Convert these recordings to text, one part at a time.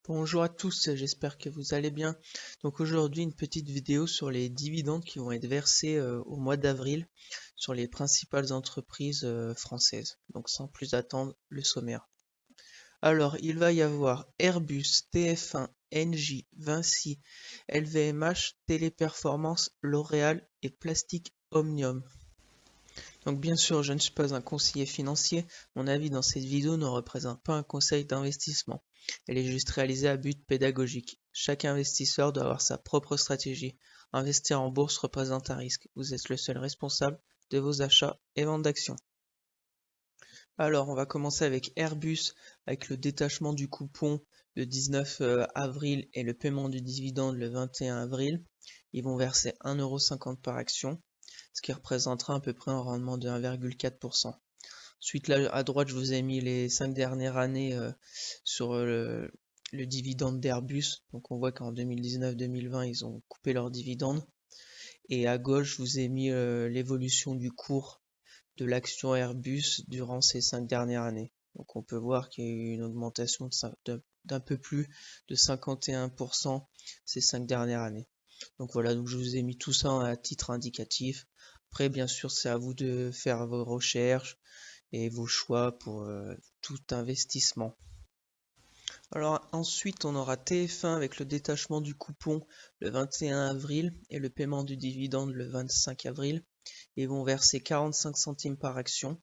Bonjour à tous, j'espère que vous allez bien. Donc aujourd'hui une petite vidéo sur les dividendes qui vont être versés au mois d'avril sur les principales entreprises françaises. Donc sans plus attendre, le sommaire. Alors il va y avoir Airbus, TF1, Engie, Vinci, LVMH, Téléperformance, L'Oréal et Plastic Omnium. Donc bien sûr, je ne suis pas un conseiller financier, mon avis dans cette vidéo ne représente pas un conseil d'investissement. Elle est juste réalisée à but pédagogique. Chaque investisseur doit avoir sa propre stratégie. Investir en bourse représente un risque. Vous êtes le seul responsable de vos achats et ventes d'actions. Alors, on va commencer avec Airbus, avec le détachement du coupon le 19 avril et le paiement du dividende le 21 avril. Ils vont verser 1,50 € par action, ce qui représentera à peu près un rendement de 1,4%. Ensuite, là, à droite, je vous ai mis les 5 dernières années sur le dividende d'Airbus. Donc, on voit qu'en 2019-2020, ils ont coupé leur dividende. Et à gauche, je vous ai mis l'évolution du cours de l'action Airbus durant ces 5 dernières années. Donc, on peut voir qu'il y a eu une augmentation d'un peu plus de 51% ces 5 dernières années. Donc voilà, donc je vous ai mis tout ça à titre indicatif. Après, bien sûr, c'est à vous de faire vos recherches et vos choix pour tout investissement. Alors ensuite, on aura TF1 avec le détachement du coupon le 21 avril et le paiement du dividende le 25 avril. Ils vont verser 45 centimes par action,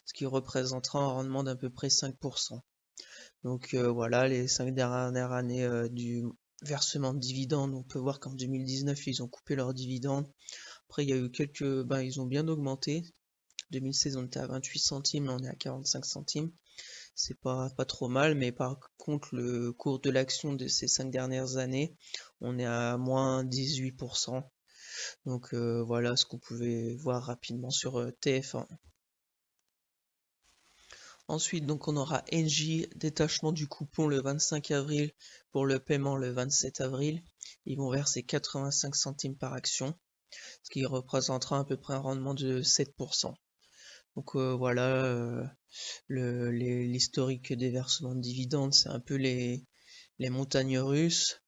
ce qui représentera un rendement d'à peu près 5%. Donc voilà, les 5 dernières années du versement de dividendes, on peut voir qu'en 2019, ils ont coupé leurs dividendes. Après, il y a eu ils ont bien augmenté. 2016, on était à 28 centimes, là on est à 45 centimes. C'est pas trop mal, mais par contre, le cours de l'action de ces 5 dernières années, on est à moins 18%. Donc voilà ce qu'on pouvait voir rapidement sur TF1. Ensuite, donc on aura Engie, détachement du coupon le 25 avril pour le paiement le 27 avril. Ils vont verser 85 centimes par action, ce qui représentera à peu près un rendement de 7%. Donc voilà, l'historique des versements de dividendes, c'est un peu les montagnes russes.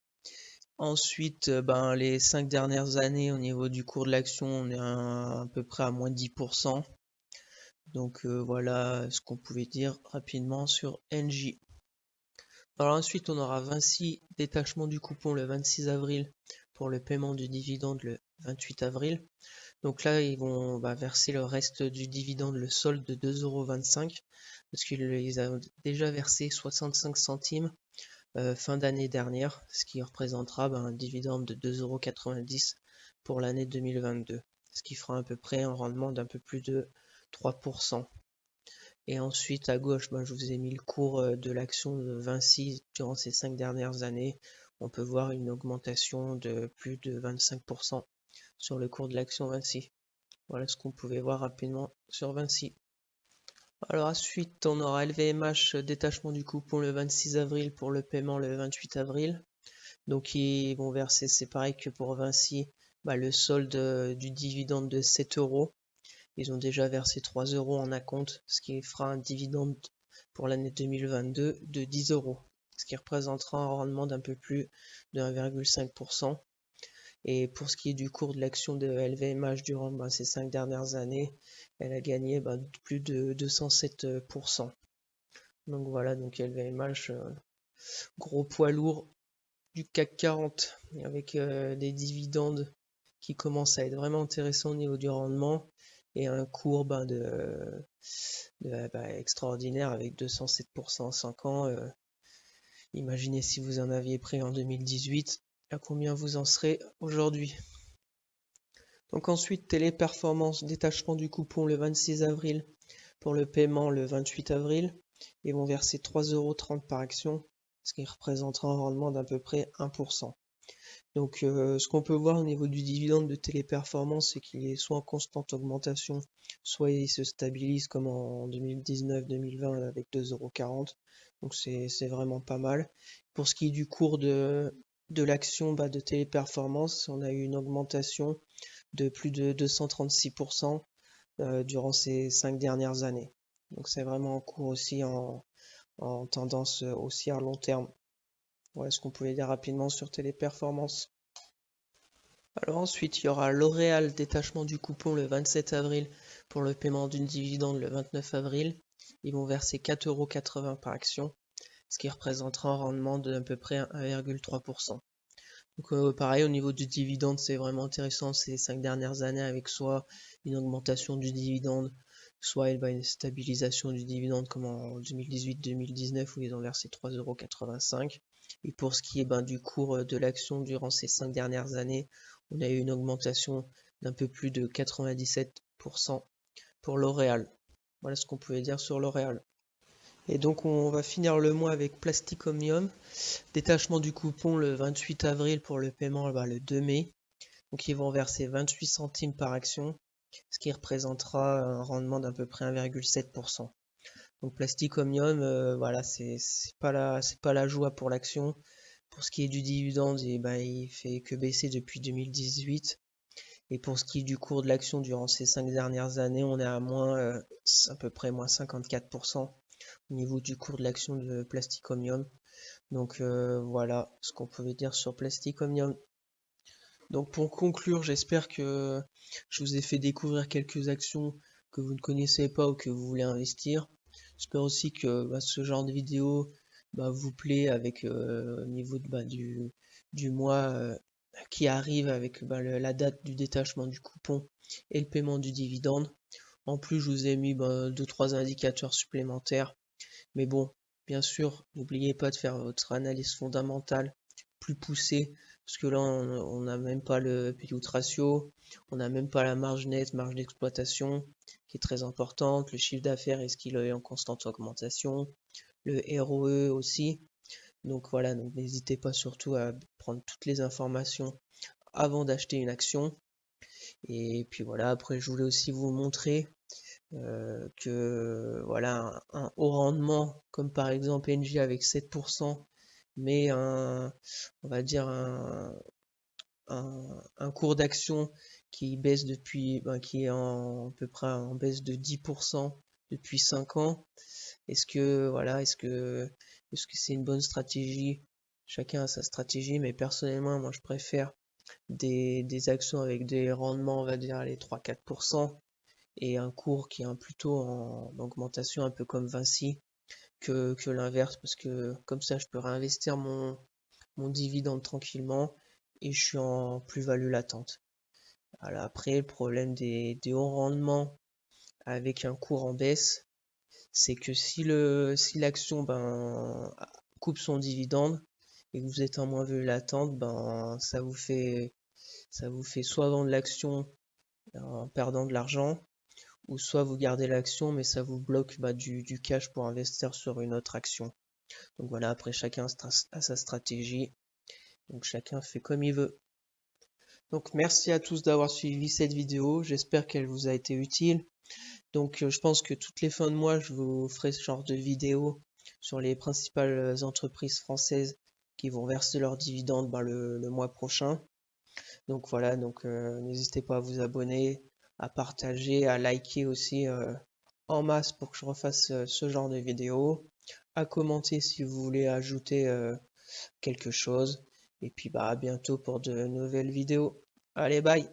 Ensuite, les 5 dernières années, au niveau du cours de l'action, on est à peu près à moins 10%. Donc voilà ce qu'on pouvait dire rapidement sur Engie. Alors ensuite, on aura Vinci, détachement du coupon le 26 avril pour le paiement du dividende le 28 avril. Donc là, ils vont verser le reste du dividende, le solde de 2,25 € parce qu'ils ont déjà versé 65 centimes fin d'année dernière, ce qui représentera un dividende de 2,90 € pour l'année 2022, ce qui fera à peu près un rendement d'un peu plus de 3%. Et ensuite, à gauche, je vous ai mis le cours de l'action de Vinci durant ces 5 dernières années. On peut voir une augmentation de plus de 25% sur le cours de l'action Vinci. Voilà ce qu'on pouvait voir rapidement sur Vinci. Alors ensuite, on aura LVMH, détachement du coupon le 26 avril pour le paiement le 28 avril. Donc ils vont verser, c'est pareil que pour Vinci, le solde du dividende de 7 €. Ils ont déjà versé 3 € en acompte, ce qui fera un dividende pour l'année 2022 de 10 €, ce qui représentera un rendement d'un peu plus de 1,5%. Et pour ce qui est du cours de l'action de LVMH durant ces 5 dernières années, elle a gagné plus de 207%. Donc voilà, donc LVMH, gros poids lourd du CAC 40, avec des dividendes qui commencent à être vraiment intéressants au niveau du rendement, et un cours extraordinaire avec 207% en 5 ans. Imaginez si vous en aviez pris en 2018, à combien vous en serez aujourd'hui. Donc ensuite, Téléperformance, détachement du coupon le 26 avril pour le paiement le 28 avril. Ils vont verser 3,30 € par action, ce qui représentera un rendement d'à peu près 1%. Donc ce qu'on peut voir au niveau du dividende de Téléperformance, c'est qu'il est soit en constante augmentation, soit il se stabilise comme en 2019-2020 avec 2,40 €. Donc c'est vraiment pas mal. Pour ce qui est du cours de l'action de Téléperformance, on a eu une augmentation de plus de 236% durant ces 5 dernières années. Donc c'est vraiment un cours aussi en tendance haussière long terme. Voilà ce qu'on pouvait dire rapidement sur Téléperformance. Alors ensuite, il y aura L'Oréal, détachement du coupon le 27 avril pour le paiement d'une dividende le 29 avril. Ils vont verser 4,80 € par action, ce qui représentera un rendement de à peu près 1,3%. Donc pareil, au niveau du dividende, c'est vraiment intéressant ces 5 dernières années avec soit une augmentation du dividende, soit une stabilisation du dividende comme en 2018-2019 où ils ont versé 3,85 €. Et pour ce qui est du cours de l'action durant ces 5 dernières années, on a eu une augmentation d'un peu plus de 97% pour L'Oréal. Voilà ce qu'on pouvait dire sur L'Oréal. Et donc on va finir le mois avec Plastic Omnium. Détachement du coupon le 28 avril pour le paiement le 2 mai. Donc ils vont verser 28 centimes par action, ce qui représentera un rendement d'à peu près 1,7%. Donc Plastic Omnium, voilà, c'est pas la joie pour l'action. Pour ce qui est du dividende, il fait que baisser depuis 2018. Et pour ce qui est du cours de l'action durant ces 5 dernières années, on est à à peu près moins 54% au niveau du cours de l'action de Plastic Omnium. Donc voilà ce qu'on pouvait dire sur Plastic Omnium. Donc pour conclure, j'espère que je vous ai fait découvrir quelques actions que vous ne connaissez pas ou que vous voulez investir. J'espère aussi que ce genre de vidéo vous plaît avec au niveau du mois qui arrive avec la date du détachement du coupon et le paiement du dividende. En plus, je vous ai mis 2-3 indicateurs supplémentaires. Mais bon, bien sûr, n'oubliez pas de faire votre analyse fondamentale plus poussée, parce que là, on n'a même pas le payout ratio, on n'a même pas la marge nette, marge d'exploitation, qui est très importante, le chiffre d'affaires, est-ce qu'il est en constante augmentation, le ROE aussi. Donc voilà, donc n'hésitez pas surtout à prendre toutes les informations avant d'acheter une action. Et puis voilà, après, je voulais aussi vous montrer que voilà un haut rendement comme par exemple NJ avec 7%, mais on va dire un cours d'action qui baisse qui est à peu près en baisse de 10% depuis 5 ans. Est-ce que c'est une bonne stratégie? Chacun a sa stratégie, mais personnellement moi je préfère des actions avec des rendements, on va dire les 3-4%, et un cours qui est plutôt en augmentation, un peu comme Vinci, que l'inverse, parce que comme ça je peux réinvestir mon dividende tranquillement et je suis en plus-value latente. Voilà, après, le problème des hauts rendements avec un cours en baisse, c'est que si l'action coupe son dividende et que vous êtes en moins-value latente, ça vous fait soit vendre l'action en perdant de l'argent, ou soit vous gardez l'action mais ça vous bloque du cash pour investir sur une autre action. Donc voilà, après chacun a sa stratégie, donc chacun fait comme il veut. Donc merci à tous d'avoir suivi cette vidéo, j'espère qu'elle vous a été utile. Donc je pense que toutes les fins de mois je vous ferai ce genre de vidéo sur les principales entreprises françaises qui vont verser leurs dividendes le mois prochain. Donc voilà, donc n'hésitez pas à vous abonner, à partager, à liker aussi en masse pour que je refasse ce genre de vidéo, à commenter si vous voulez ajouter quelque chose. Et puis à bientôt pour de nouvelles vidéos. Allez, bye!